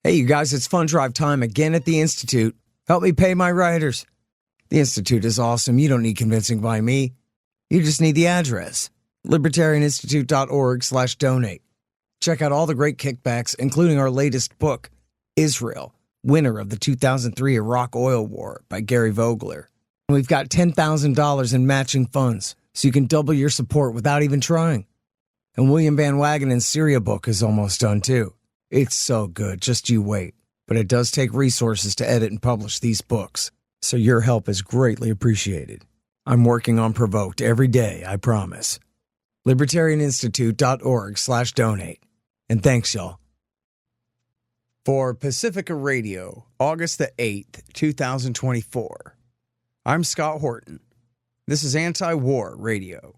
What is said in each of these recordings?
Hey, you guys, it's fund drive time again at the Institute. Help me pay my writers. The Institute is awesome. You don't need convincing by me. You just need the address. Libertarianinstitute.org/donate. Check out all the great kickbacks, including our latest book, Israel, winner of the 2003 Iraq Oil War by Gary Vogler. And we've got $10,000 in matching funds, so you can double your support without even trying. And William Van Wagenen's Syria book is almost done, too. It's so good, just you wait. But it does take resources to edit and publish these books, so your help is greatly appreciated. I'm working on Provoked every day, I promise. Libertarianinstitute.org/donate. And thanks, y'all. For Pacifica Radio, August the 8th, 2024, I'm Scott Horton. This is Antiwar Radio.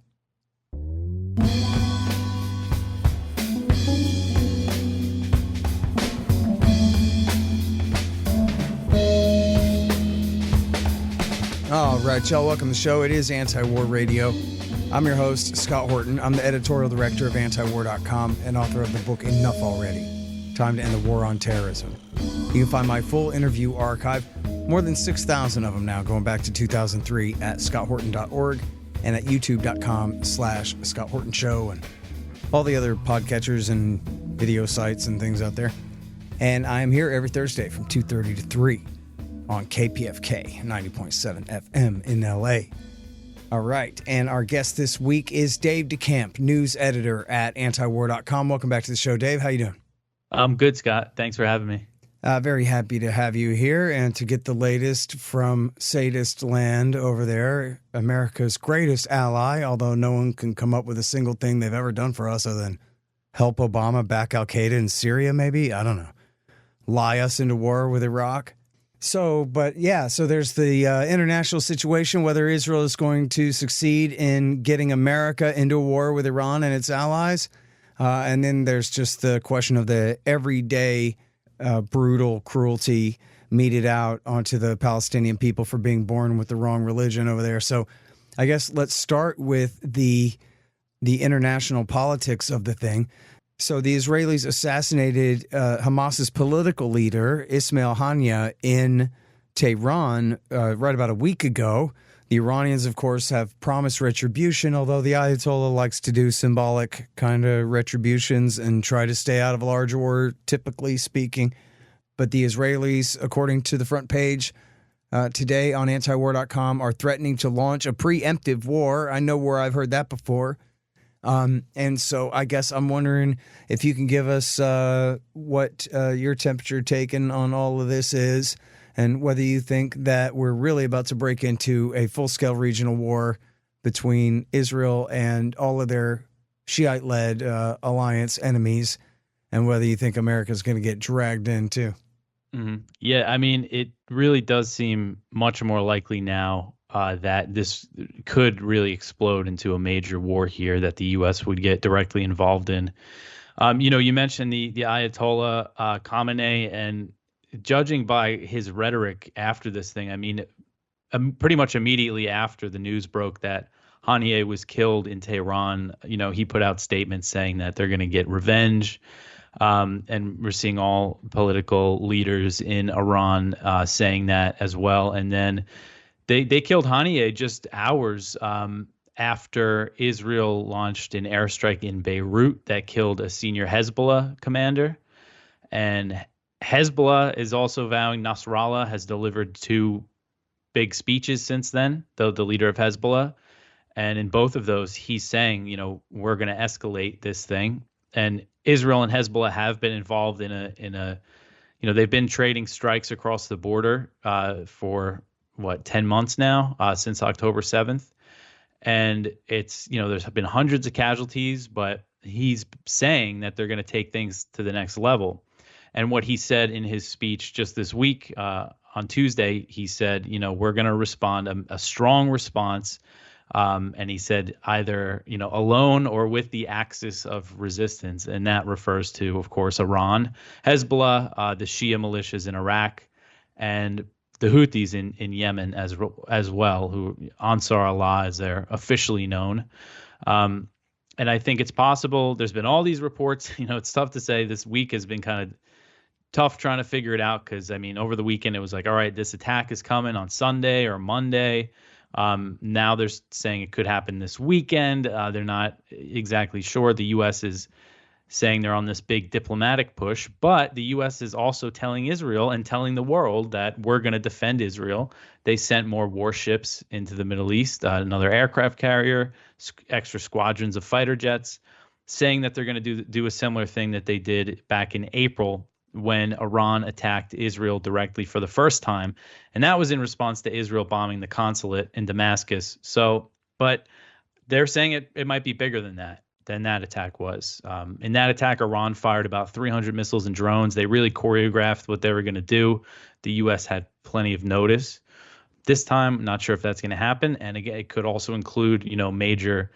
All right, y'all, welcome to the show. It is Antiwar Radio. I'm your host, Scott Horton. I'm the editorial director of Antiwar.com and author of the book Enough Already, Time to End the War on Terrorism. You can find my full interview archive, more than 6,000 of them now, going back to 2003 at scotthorton.org and at youtube.com/Scott Horton Show and all the other podcatchers and video sites and things out there. And I am here every Thursday from 2:30 to 3 on KPFK 90.7 FM in LA. All right, and our guest this week is Dave DeCamp, news editor at Antiwar.com. Welcome back to the show, Dave. How you doing? I'm good, Scott. Thanks for having me. Very happy to have you here and to get the latest from sadist land over there, America's greatest ally, although no one can come up with a single thing they've ever done for us other than help Obama back al-Qaeda in Syria, maybe? I don't know. Lie us into war with Iraq. So there's the international situation, whether Israel is going to succeed in getting America into a war with Iran and its allies. And then there's just the question of the everyday brutal cruelty meted out onto the Palestinian people for being born with the wrong religion over there. So I guess let's start with the international politics of the thing. So the Israelis assassinated Hamas's political leader, Ismail Haniyeh, in Tehran right about a week ago. The Iranians, of course, have promised retribution, although the Ayatollah likes to do symbolic kind of retributions and try to stay out of a larger war, typically speaking. But the Israelis, according to the front page today on antiwar.com, are threatening to launch a preemptive war. I know where I've heard that before. And so I guess I'm wondering if you can give us what your temperature taken on all of this is and whether you think that we're really about to break into a full-scale regional war between Israel and all of their Shiite-led alliance enemies and whether you think America's going to get dragged in too. Mm-hmm. Yeah, I mean, it really does seem much more likely now that this could really explode into a major war here that the U.S. would get directly involved in. You mentioned the Ayatollah Khamenei, and judging by his rhetoric after this thing, I mean, pretty much immediately after the news broke that Haniyeh was killed in Tehran, he put out statements saying that they're going to get revenge. And we're seeing all political leaders in Iran saying that as well. And then They killed Haniyeh just hours after Israel launched an airstrike in Beirut that killed a senior Hezbollah commander. And Hezbollah is also vowing, Nasrallah has delivered 2 big speeches since then, the leader of Hezbollah. And in both of those, he's saying, we're going to escalate this thing. And Israel and Hezbollah have been involved in a they've been trading strikes across the border for 10 months now, since October 7th. And it's, there's been hundreds of casualties, but he's saying that they're going to take things to the next level. And what he said in his speech just this week, on Tuesday, he said, we're going to respond, a strong response. And he said either, alone or with the axis of resistance. And that refers to, of course, Iran, Hezbollah, the Shia militias in Iraq, and the Houthis in Yemen as well, who Ansar Allah, as they're officially known. And I think it's possible. There's been all these reports. It's tough to say. This week has been kind of tough trying to figure it out because, I mean, over the weekend, it was like, all right, this attack is coming on Sunday or Monday. Now they're saying it could happen this weekend. They're not exactly sure. The U.S. is saying they're on this big diplomatic push, but the U.S. is also telling Israel and telling the world that we're going to defend Israel. They sent more warships into the Middle East, another aircraft carrier, extra squadrons of fighter jets, saying that they're going to do a similar thing that they did back in April when Iran attacked Israel directly for the first time. And that was in response to Israel bombing the consulate in Damascus. So, but they're saying it might be bigger than that attack was. In that attack, Iran fired about 300 missiles and drones. They really choreographed what they were going to do. The U.S. had plenty of notice. This time, not sure if that's going to happen. And again, it could also include, major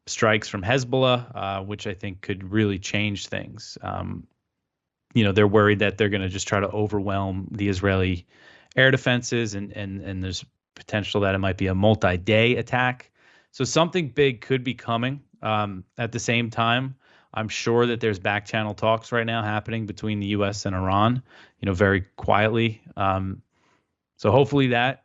strikes from Hezbollah, which I think could really change things. They're worried that they're going to just try to overwhelm the Israeli air defenses, and there's potential that it might be a multi-day attack. So something big could be coming. At the same time, I'm sure that there's back channel talks right now happening between the U.S. and Iran, very quietly. So hopefully that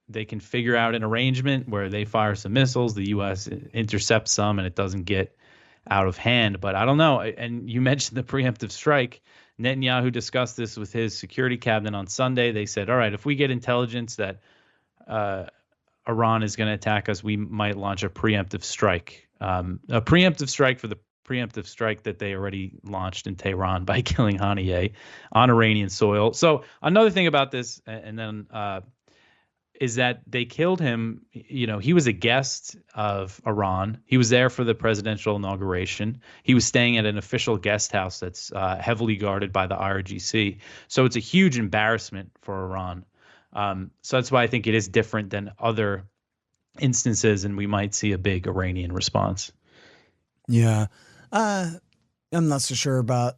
they can figure out an arrangement where they fire some missiles, the U.S. intercepts some, and it doesn't get out of hand. But I don't know. And you mentioned the preemptive strike. Netanyahu discussed this with his security cabinet on Sunday. They said, all right, if we get intelligence that Iran is going to attack us, we might launch a preemptive strike. A preemptive strike for the preemptive strike that they already launched in Tehran by killing Haniyeh on Iranian soil. So another thing about this, and then is that they killed him. He was a guest of Iran. He was there for the presidential inauguration. He was staying at an official guest house that's heavily guarded by the IRGC. So it's a huge embarrassment for Iran. So that's why I think it is different than other instances, and we might see a big Iranian response. Yeah. I'm not so sure about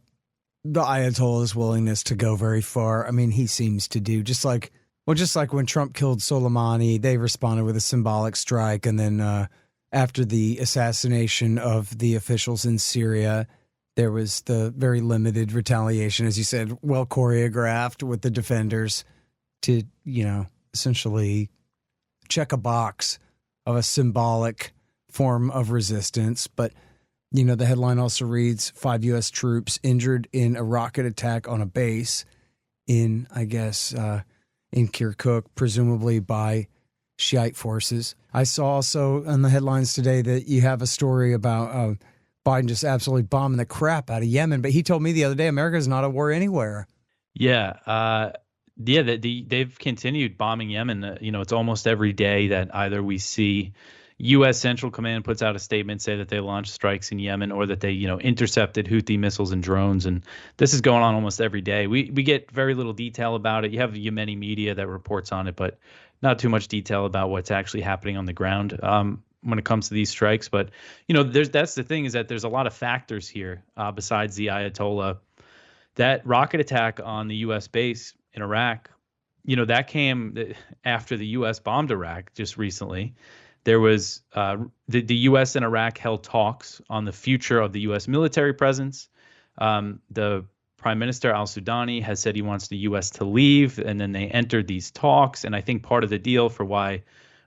the Ayatollah's willingness to go very far. I mean, he seems to do just like when Trump killed Soleimani, they responded with a symbolic strike. And then after the assassination of the officials in Syria, there was the very limited retaliation, as you said, well choreographed with the defenders to, essentially check a box of a symbolic form of resistance. But, the headline also reads 5 U.S. troops injured in a rocket attack on a base in, I guess, in Kirkuk, presumably by Shiite forces. I saw also in the headlines today that you have a story about Biden just absolutely bombing the crap out of Yemen. But he told me the other day, America's not at war anywhere. Yeah. They've continued bombing Yemen. It's almost every day that either we see U.S. Central Command puts out a statement, say that they launched strikes in Yemen, or that they, intercepted Houthi missiles and drones. And this is going on almost every day. We get very little detail about it. You have Yemeni media that reports on it, but not too much detail about what's actually happening on the ground when it comes to these strikes. But, that's the thing, is that there's a lot of factors here besides the Ayatollah. That rocket attack on the U.S. base in Iraq, that came after the U.S. bombed Iraq just recently. There was the U.S. and Iraq held talks on the future of the U.S. military presence. The Prime Minister al-Sudani has said he wants the U.S. to leave, and then they entered these talks. And I think part of the deal for why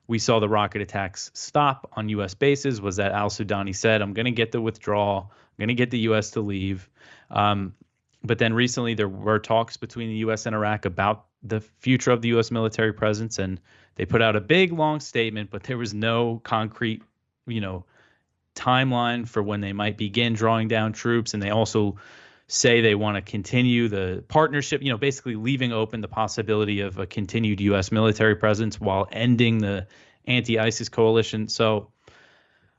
we saw the rocket attacks stop on U.S. bases was that al-Sudani said, I'm going to get the withdrawal, I'm going to get the U.S. to leave. But then recently there were talks between the U.S. and Iraq about the future of the U.S. military presence, and they put out a big, long statement, but there was no concrete, timeline for when they might begin drawing down troops. And they also say they want to continue the partnership, basically leaving open the possibility of a continued U.S. military presence while ending the anti-ISIS coalition. So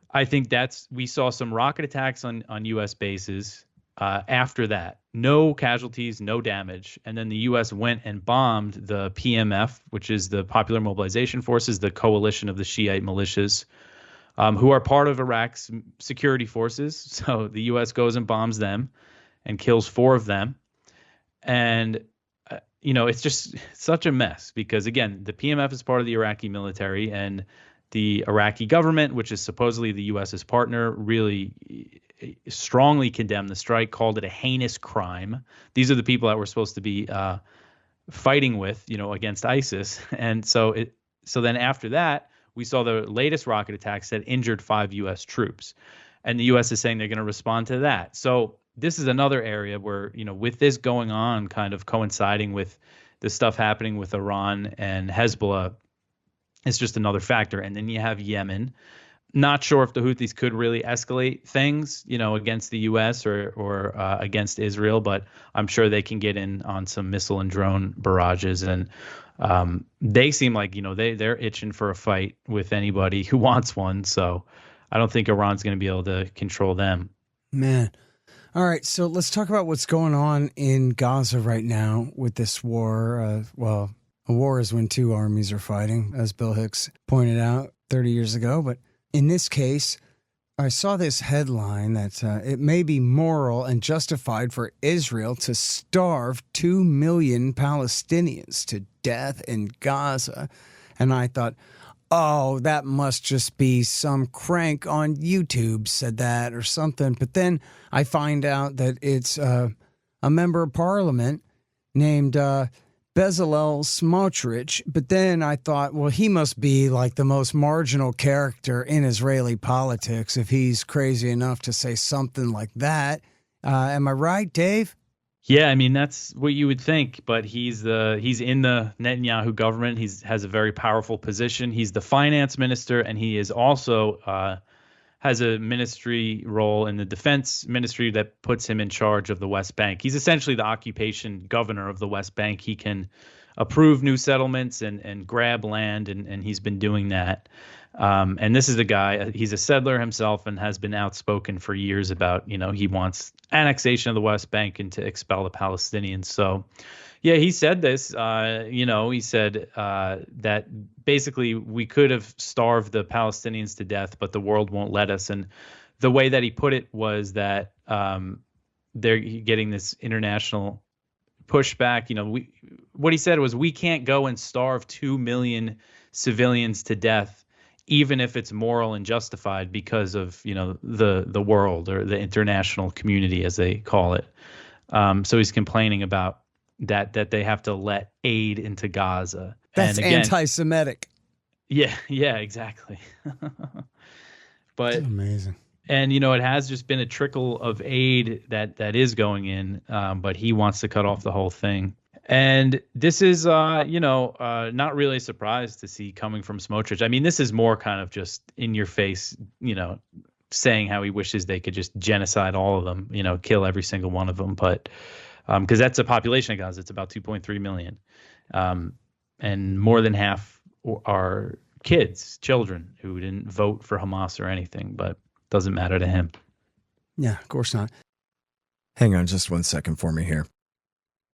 I think we saw some rocket attacks on U.S. bases. After that, no casualties, no damage. And then the U.S. went and bombed the PMF, which is the Popular Mobilization Forces, the coalition of the Shiite militias, who are part of Iraq's security forces. So the U.S. goes and bombs them and kills 4 of them. And, it's just such a mess because, again, the PMF is part of the Iraqi military, and the Iraqi government, which is supposedly the U.S.'s partner, really strongly condemned the strike, called it a heinous crime. These are the people that we're supposed to be fighting with, against ISIS. And so then after that, we saw the latest rocket attacks that injured 5 U.S. troops. And the U.S. is saying they're going to respond to that. So this is another area where, with this going on, kind of coinciding with the stuff happening with Iran and Hezbollah, it's just another factor. And then you have Yemen. Not sure if the Houthis could really escalate things, against the U.S. or against Israel, but I'm sure they can get in on some missile and drone barrages. And they seem like, they're itching for a fight with anybody who wants one. So I don't think Iran's going to be able to control them. Man. All right, so let's talk about what's going on in Gaza right now with this war. A war is when two armies are fighting, as Bill Hicks pointed out 30 years ago. But in this case, I saw this headline that it may be moral and justified for Israel to starve 2 million Palestinians to death in Gaza. And I thought, oh, that must just be some crank on YouTube said that or something. But then I find out that it's a member of parliament named Bezalel Smotrich. But then I thought, well, he must be like the most marginal character in Israeli politics if he's crazy enough to say something like that. Am I right, Dave? Yeah, I mean, that's what you would think, but he's in the Netanyahu government. He has a very powerful position. He's the finance minister, and he is also has a ministry role in the defense ministry that puts him in charge of the West Bank. He's essentially the occupation governor of the West Bank. He can approve new settlements and grab land, and he's been doing that. And this is a guy, he's a settler himself and has been outspoken for years about, he wants annexation of the West Bank and to expel the Palestinians. So, yeah, he said this, he said that basically we could have starved the Palestinians to death, but the world won't let us. And the way that he put it was that they're getting this international pushback. What he said was, we can't go and starve 2 million civilians to death, even if it's moral and justified because of, the world or the international community, as they call it. So he's complaining about that they have to let aid into Gaza. That's anti-Semitic. Yeah, exactly. But that's amazing. And, it has just been a trickle of aid that is going in, but he wants to cut off the whole thing. And this is, not really a surprise to see coming from Smotrich. I mean, this is more kind of just in your face, saying how he wishes they could just genocide all of them, kill every single one of them. But because that's a population of Gaza, it's about 2.3 million. And more than half are children who didn't vote for Hamas or anything, but doesn't matter to him. Yeah, of course not. Hang on just 1 second for me here.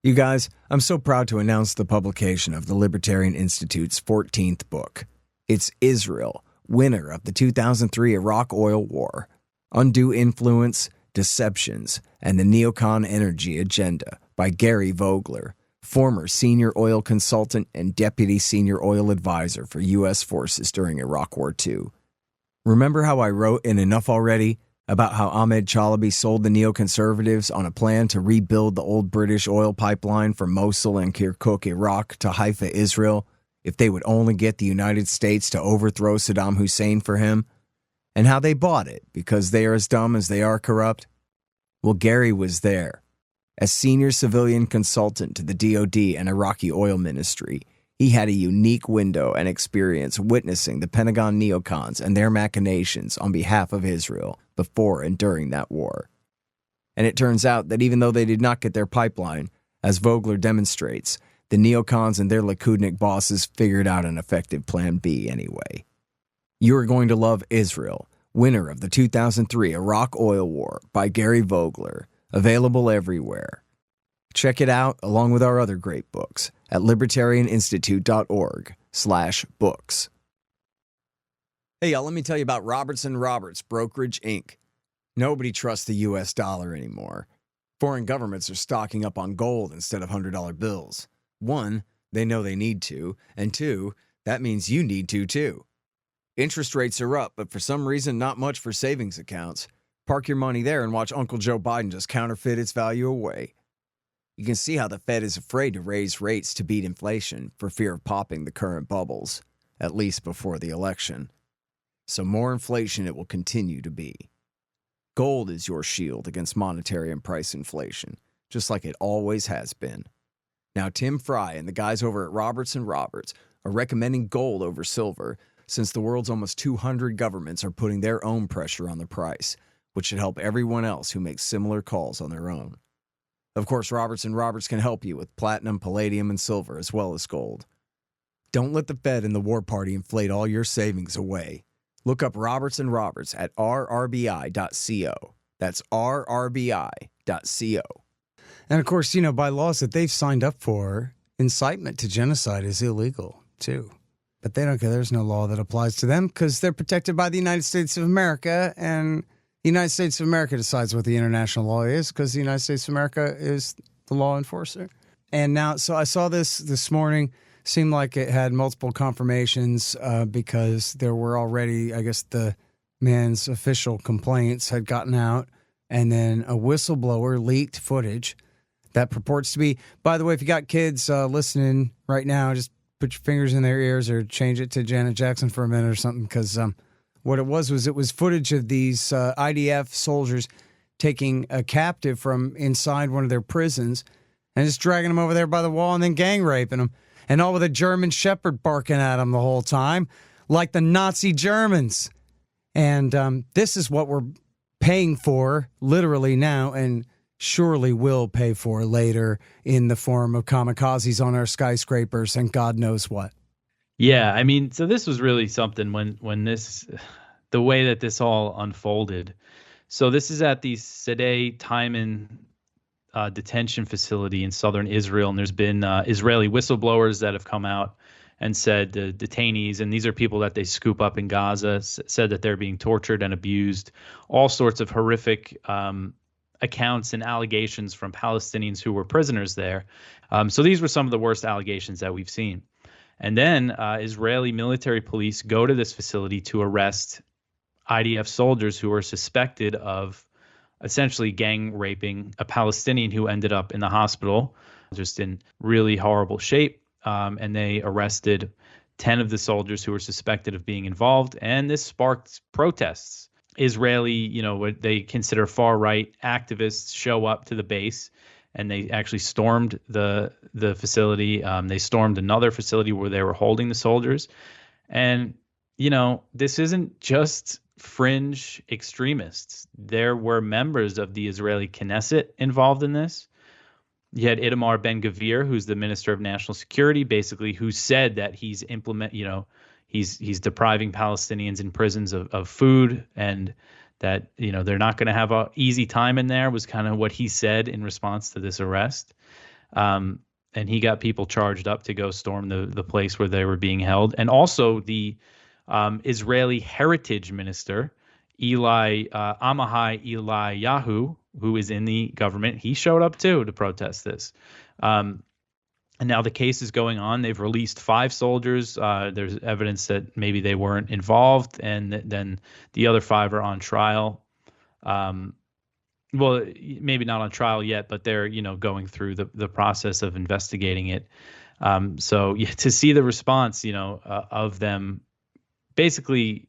You guys, I'm so proud to announce the publication of the Libertarian Institute's 14th book. It's Israel, winner of the 2003 Iraq Oil War, Undue Influence, Deceptions, and the Neocon Energy Agenda by Gary Vogler, former senior oil consultant and deputy senior oil advisor for U.S. forces during Iraq War II. Remember how I wrote in Enough Already about how Ahmed Chalabi sold the neoconservatives on a plan to rebuild the old British oil pipeline from Mosul and Kirkuk, Iraq to Haifa, Israel, if they would only get the United States to overthrow Saddam Hussein for him? And how they bought it because they are as dumb as they are corrupt? Well, Gary was there. As senior civilian consultant to the DoD and Iraqi oil ministry, he had a unique window and experience witnessing the Pentagon neocons and their machinations on behalf of Israel before and during that war. And it turns out that even though they did not get their pipeline, as Vogler demonstrates, the neocons and their Likudnik bosses figured out an effective plan B anyway. You are going to love Israel, winner of the 2003 Iraq Oil War by Gary Vogler, available everywhere. Check it out along with our other great books at libertarianinstitute.org/books. Hey, y'all, let me tell you about Robertson Roberts Brokerage, Inc. Nobody trusts the U.S. dollar anymore. Foreign governments are stocking up on gold instead of $100 bills. 1, they know they need to, and 2, that means you need to too. Interest rates are up, but for some reason not much for savings accounts. Park your money there and watch Uncle Joe Biden just counterfeit its value away. You can see how the Fed is afraid to raise rates to beat inflation for fear of popping the current bubbles, at least before the election. So more inflation it will continue to be. Gold is your shield against monetary and price inflation, just like it always has been. Now, Tim Fry and the guys over at Roberts & Roberts are recommending gold over silver since the world's almost 200 governments are putting their own pressure on the price, which should help everyone else who makes similar calls on their own. Of course, Roberts & Roberts can help you with platinum, palladium, and silver, as well as gold. Don't let the Fed and the war party inflate all your savings away. Look up Roberts & Roberts at rrbi.co. That's rrbi.co. And of course, by laws that they've signed up for, incitement to genocide is illegal, too. But they don't care. There's no law that applies to them because they're protected by the United States of America, and the United States of America decides what the international law is because the United States of America is the law enforcer. And now, so I saw this morning, seemed like it had multiple confirmations because there were already, I guess, the man's official complaints had gotten out, and then a whistleblower leaked footage that purports to be, by the way, if you got kids listening right now, just put your fingers in their ears or change it to Janet Jackson for a minute or something, because what it was footage of these IDF soldiers taking a captive from inside one of their prisons and just dragging them over there by the wall and then gang raping them, and all with a German shepherd barking at them the whole time, like the Nazi Germans. And this is what we're paying for literally now, and surely will pay for later in the form of kamikazes on our skyscrapers and God knows what. Yeah, I mean, so this was really something when the way that this all unfolded. So this is at the Sedeh Taiman detention facility in southern Israel, and there's been Israeli whistleblowers that have come out and said the detainees, and these are people that they scoop up in Gaza, said that they're being tortured and abused, all sorts of horrific accounts and allegations from Palestinians who were prisoners there. So these were some of the worst allegations that we've seen. And then Israeli military police go to this facility to arrest IDF soldiers who were suspected of essentially gang raping a Palestinian who ended up in the hospital just in really horrible shape. And they arrested 10 of the soldiers who were suspected of being involved. And this sparked protests. Israeli, what they consider far-right activists show up to the base, and they actually stormed the facility. They stormed another facility where they were holding the soldiers. And, this isn't just fringe extremists. There were members of the Israeli Knesset involved in this. You had Itamar Ben-Gvir, who's the Minister of National Security, basically, who said that he's he's depriving Palestinians in prisons of food, and that, they're not going to have an easy time in there, was kind of what he said in response to this arrest. And he got people charged up to go storm the place where they were being held. And also the Israeli Heritage Minister, Amahai Eliyahu, who is in the government, he showed up too to protest this. And now the case is going on. They've released 5 soldiers. There's evidence that maybe they weren't involved, and then the other 5 are on trial. Well, maybe not on trial yet, but they're going through the process of investigating it. So to see the response, of them basically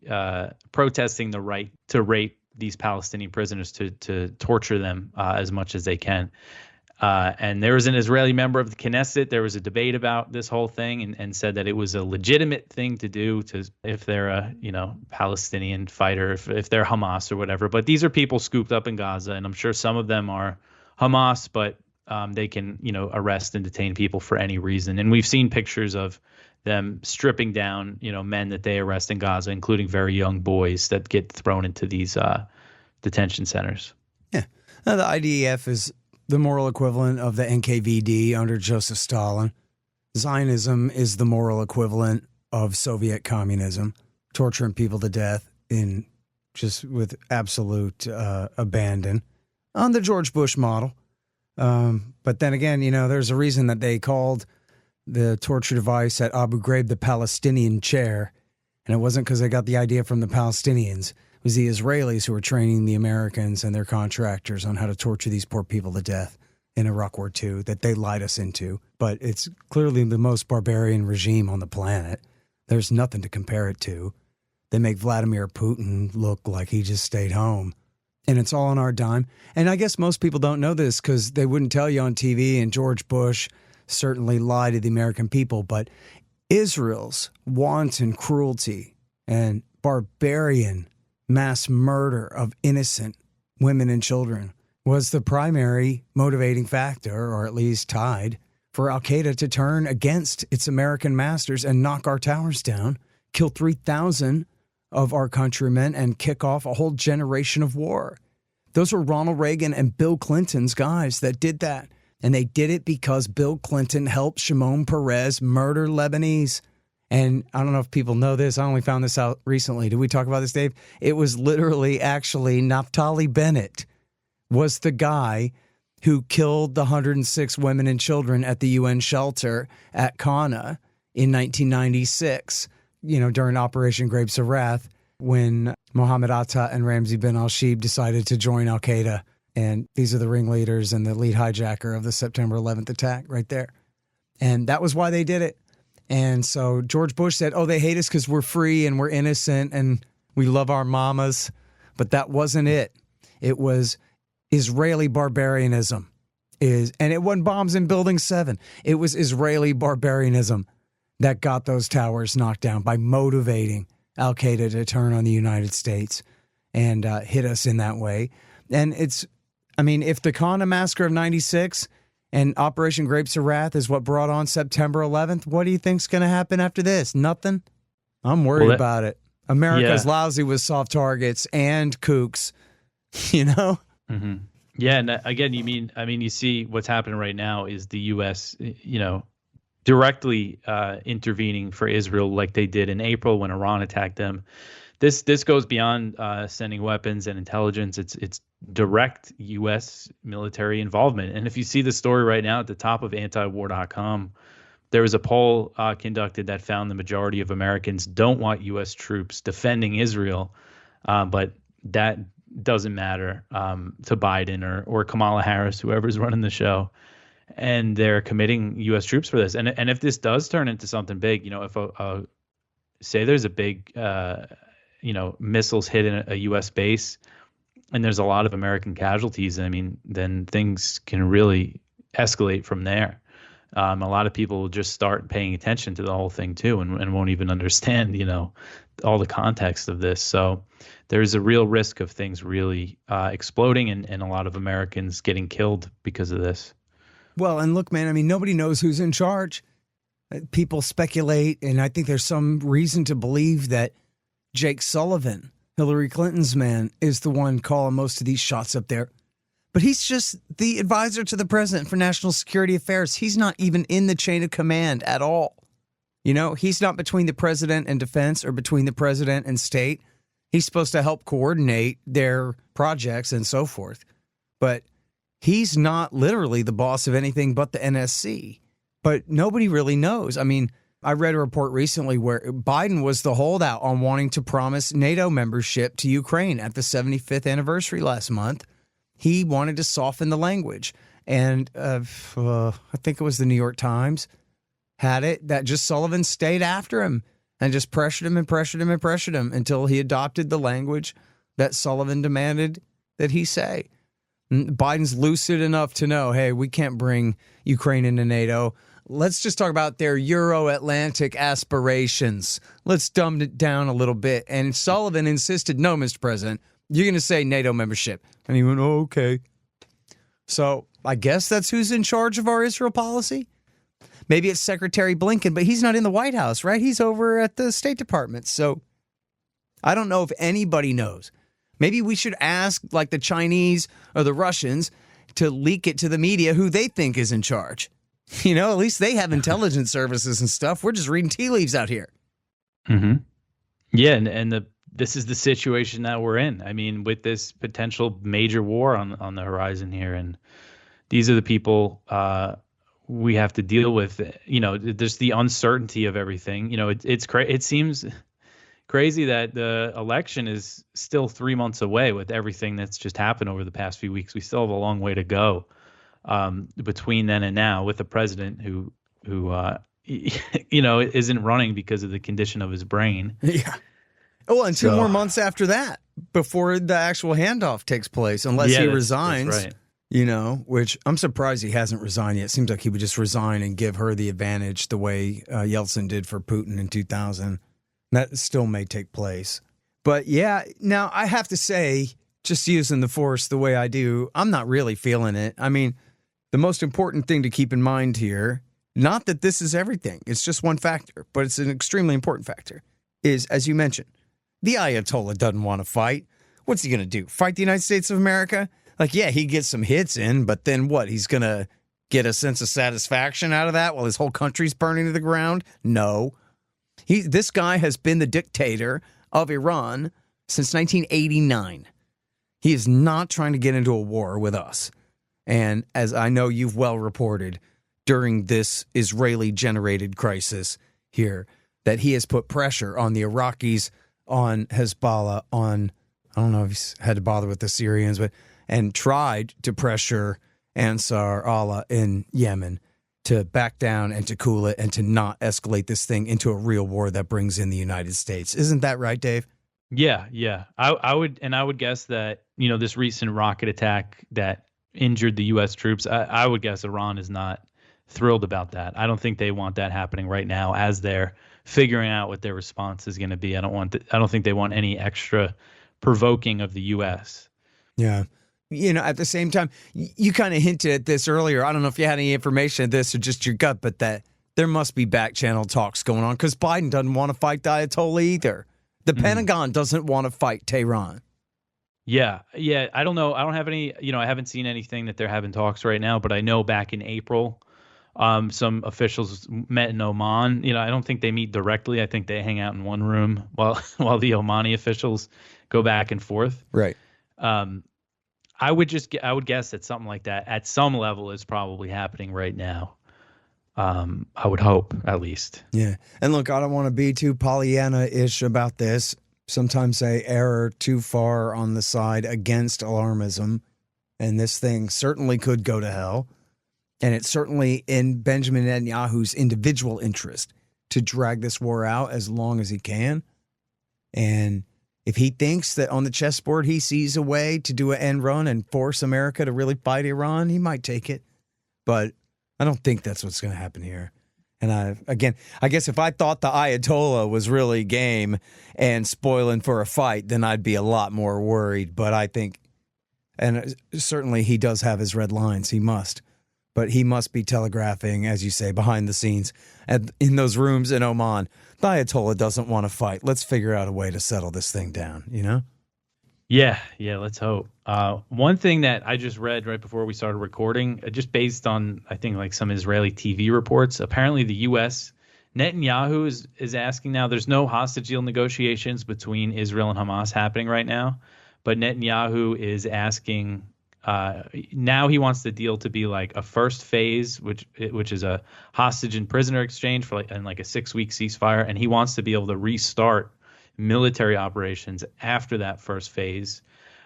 protesting the right to rape these Palestinian prisoners, to torture them as much as they can. And there was an Israeli member of the Knesset. There was a debate about this whole thing, and said that it was a legitimate thing to do if they're a Palestinian fighter, if they're Hamas or whatever. But these are people scooped up in Gaza, and I'm sure some of them are Hamas, but they can arrest and detain people for any reason. And we've seen pictures of them stripping down men that they arrest in Gaza, including very young boys that get thrown into these detention centers. Yeah, now, the IDF is the moral equivalent of the NKVD under Joseph Stalin. Zionism is the moral equivalent of Soviet communism, torturing people to death with absolute abandon on the George Bush model. But then again, there's a reason that they called the torture device at Abu Ghraib the Palestinian chair, and it wasn't because they got the idea from the Palestinians, It was the Israelis who were training the Americans and their contractors on how to torture these poor people to death in Iraq War II that they lied us into. But it's clearly the most barbarian regime on the planet. There's nothing to compare it to. They make Vladimir Putin look like he just stayed home. And it's all on our dime. And I guess most people don't know this because they wouldn't tell you on TV, and George Bush certainly lied to the American people. But Israel's wanton cruelty and barbarian mass murder of innocent women and children was the primary motivating factor, or at least tied, for al-Qaeda to turn against its American masters and knock our towers down, kill 3,000 of our countrymen, and kick off a whole generation of war. Those were Ronald Reagan and Bill Clinton's guys that did that. And they did it because Bill Clinton helped Shimon Peres murder Lebanese. And I don't know if people know this. I only found this out recently. Did we talk about this, Dave? It was literally actually Naftali Bennett was the guy who killed the 106 women and children at the UN shelter at Qana in 1996, during Operation Grapes of Wrath, when Mohammed Atta and Ramzi bin al-Shibh decided to join al-Qaeda. And these are the ringleaders and the lead hijacker of the September 11th attack right there. And that was why they did it. And so George Bush said, they hate us because we're free and we're innocent and we love our mamas. But that wasn't it. It was Israeli barbarianism. And it wasn't bombs in Building 7. It was Israeli barbarianism that got those towers knocked down by motivating al-Qaeda to turn on the United States and hit us in that way. And if the Qana massacre of 96 and Operation Grapes of Wrath is what brought on September 11th, what do you think's going to happen after this? Nothing? I'm worried about it. America's lousy with soft targets and kooks, Mm-hmm. Yeah, and again, you see what's happening right now is the U.S., directly intervening for Israel like they did in April when Iran attacked them. This goes beyond sending weapons and intelligence. It's direct U.S. military involvement. And if you see the story right now at the top of Antiwar.com, there was a poll conducted that found the majority of Americans don't want U.S. troops defending Israel, but that doesn't matter to Biden or Kamala Harris, whoever's running the show. And they're committing U.S. troops for this. And if this does turn into something big, if say there's a big, missiles hit in a U.S. base and there's a lot of American casualties, then things can really escalate from there. A lot of people will just start paying attention to the whole thing too and won't even understand, all the context of this. So there's a real risk of things really exploding and a lot of Americans getting killed because of this. Well, and look, man, nobody knows who's in charge. People speculate, and I think there's some reason to believe that Jake Sullivan, Hillary Clinton's man, is the one calling most of these shots up there. But he's just the advisor to the president for national security affairs. He's not even in the chain of command at all. He's not between the president and defense or between the president and state. He's supposed to help coordinate their projects and so forth. But he's not literally the boss of anything but the NSC. But nobody really knows. I read a report recently where Biden was the holdout on wanting to promise NATO membership to Ukraine at the 75th anniversary last month. He wanted to soften the language. And I think it was the New York Times had it that just Sullivan stayed after him and just pressured him and pressured him and pressured him until he adopted the language that Sullivan demanded that he say. Biden's lucid enough to know, hey, we can't bring Ukraine into NATO. Let's just talk about their Euro-Atlantic aspirations. Let's dumb it down a little bit. And Sullivan insisted, no, Mr. President, you're going to say NATO membership. And he went, oh, okay. So I guess that's who's in charge of our Israel policy. Maybe it's Secretary Blinken, but he's not in the White House, right? He's over at the State Department. So I don't know if anybody knows. Maybe we should ask like the Chinese or the Russians to leak it to the media who they think is in charge. At least they have intelligence services and stuff. We're just reading tea leaves out here. Mm-hmm. Yeah, and this is the situation that we're in. With this potential major war on the horizon here, and these are the people we have to deal with. There's the uncertainty of everything. It seems crazy that the election is still 3 months away with everything that's just happened over the past few weeks. We still have a long way to go between then and now with a president who isn't running because of the condition of his brain. Yeah. Well, and 2 more months after that before the actual handoff takes place, unless he resigns. That's right. Which I'm surprised he hasn't resigned yet. It seems like he would just resign and give her the advantage the way Yeltsin did for Putin in 2000. That still may take place. But yeah, now I have to say, just using the force the way I do, I'm not really feeling it. I mean, the most important thing to keep in mind here, not that this is everything, it's just one factor, but it's an extremely important factor, is, as you mentioned, the Ayatollah doesn't want to fight. What's he going to do? Fight the United States of America? Like, yeah, he gets some hits in, but then what? He's going to get a sense of satisfaction out of that while his whole country's burning to the ground? No. This guy has been the dictator of Iran since 1989. He is not trying to get into a war with us. And as I know you've well reported, during this Israeli-generated crisis here, that he has put pressure on the Iraqis, on Hezbollah, on, I don't know if he's had to bother with the Syrians, and tried to pressure Ansar Allah in Yemen to back down and to cool it and to not escalate this thing into a real war that brings in the United States. Isn't that right, Dave? Yeah. I would guess that, this recent rocket attack that injured the U.S. troops, I would guess Iran is not thrilled about that. I don't think they want that happening right now as they're figuring out what their response is going to be. I don't think they want any extra provoking of the U.S. Yeah. At the same time, you kind of hinted at this earlier. I don't know if you had any information of this or just your gut, but that there must be back channel talks going on because Biden doesn't want to fight the Ayatollah either. The Pentagon doesn't want to fight Tehran. Yeah. I don't know. I don't have any, I haven't seen anything that they're having talks right now, but I know back in April, some officials met in Oman. I don't think they meet directly. I think they hang out in one room while the Omani officials go back and forth. Right. I would guess that something like that at some level is probably happening right now. I would hope, at least. Yeah. And look, I don't want to be too Pollyanna-ish about this. Sometimes I err too far on the side against alarmism. And this thing certainly could go to hell. And it's certainly in Benjamin Netanyahu's individual interest to drag this war out as long as he can. And if he thinks that on the chessboard he sees a way to do an end run and force America to really fight Iran, he might take it. But I don't think that's what's going to happen here. And I guess if I thought the Ayatollah was really game and spoiling for a fight, then I'd be a lot more worried. But I think, and certainly he does have his red lines, he must. But he must be telegraphing, as you say, behind the scenes in those rooms in Oman. The Ayatollah doesn't want to fight. Let's figure out a way to settle this thing down, Yeah, let's hope. One thing that I just read right before we started recording, just based on, I think, like some Israeli TV reports, apparently the U.S., Netanyahu is asking now, there's no hostage deal negotiations between Israel and Hamas happening right now, but Netanyahu is asking, now he wants the deal to be like a first phase, which is a hostage and prisoner exchange for like a 6-week ceasefire, and he wants to be able to restart military operations after that first phase,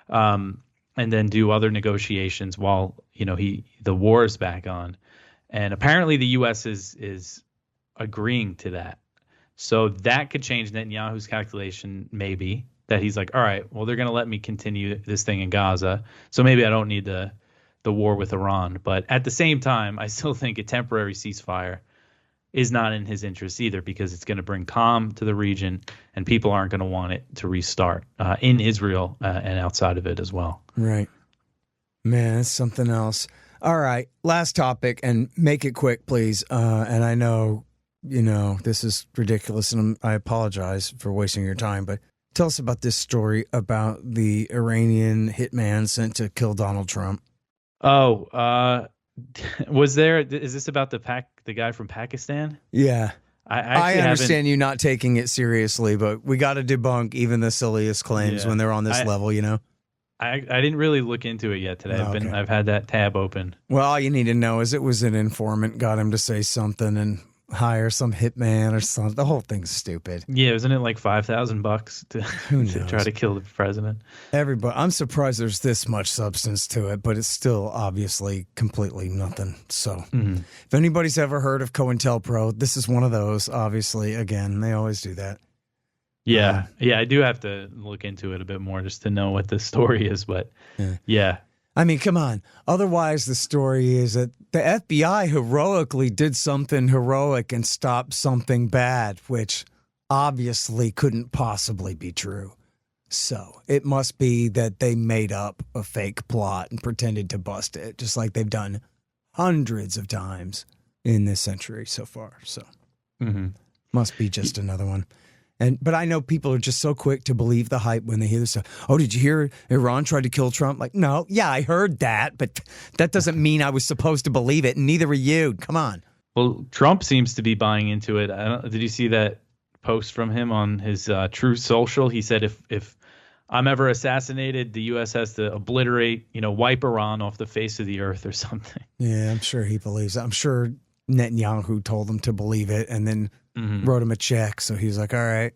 and then do other negotiations while the war is back on. And apparently the U.S. is agreeing to that, so that could change Netanyahu's calculation. Maybe that he's like, all right, well, they're going to let me continue this thing in Gaza, so maybe I don't need the war with Iran. But at the same time, I still think a temporary ceasefire is not in his interest either, because it's going to bring calm to the region and people aren't going to want it to restart in Israel and outside of it as well. Right. Man, it's something else. All right. Last topic, and make it quick, please. And I know, this is ridiculous and I apologize for wasting your time, but tell us about this story about the Iranian hitman sent to kill Donald Trump. Oh, is this about the guy from Pakistan? Yeah. I understand you not taking it seriously, but we got to debunk even the silliest claims when they're on this level, I didn't really look into it yet today. I've had that tab open. Well, all you need to know is it was an informant got him to say something, and hire some hitman or something. The whole thing's stupid. Yeah, isn't it like $5,000 to try to kill the president? Everybody, I'm surprised there's this much substance to it, but it's still obviously completely nothing. So if anybody's ever heard of COINTELPRO, this is one of those, obviously. Again, they always do that. Yeah. I do have to look into it a bit more just to know what the story is, but yeah. I mean, come on. Otherwise, the story is that the FBI heroically did something heroic and stopped something bad, which obviously couldn't possibly be true. So it must be that they made up a fake plot and pretended to bust it, just like they've done hundreds of times in this century so far. So must be just another one. But I know people are just so quick to believe the hype when they hear this stuff. Oh, did you hear Iran tried to kill Trump? Like, no, yeah, I heard that, but that doesn't mean I was supposed to believe it, and neither were you. Come on. Well, Trump seems to be buying into it. Did you see that post from him on his Truth Social? He said, if I'm ever assassinated, the U.S. has to obliterate, wipe Iran off the face of the earth or something. Yeah, I'm sure he believes it. I'm sure Netanyahu told him to believe it and then wrote him a check. So he's like, all right.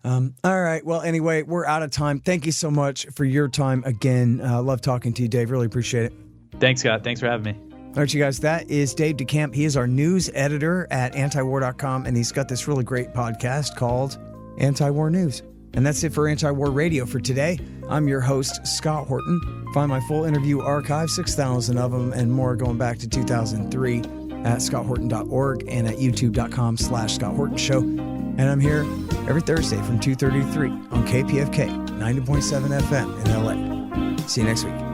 All right. Well, anyway, we're out of time. Thank you so much for your time again. Love talking to you, Dave. Really appreciate it. Thanks, Scott. Thanks for having me. All right, you guys, that is Dave DeCamp. He is our news editor at antiwar.com, and he's got this really great podcast called Antiwar News. And that's it for Antiwar Radio for today. I'm your host, Scott Horton. Find my full interview archive, 6,000 of them and more going back to 2003 at scotthorton.org and at youtube.com/Scott Horton Show. And I'm here every Thursday from 2:30 to 3 on KPFK 90.7 FM in LA. See you next week.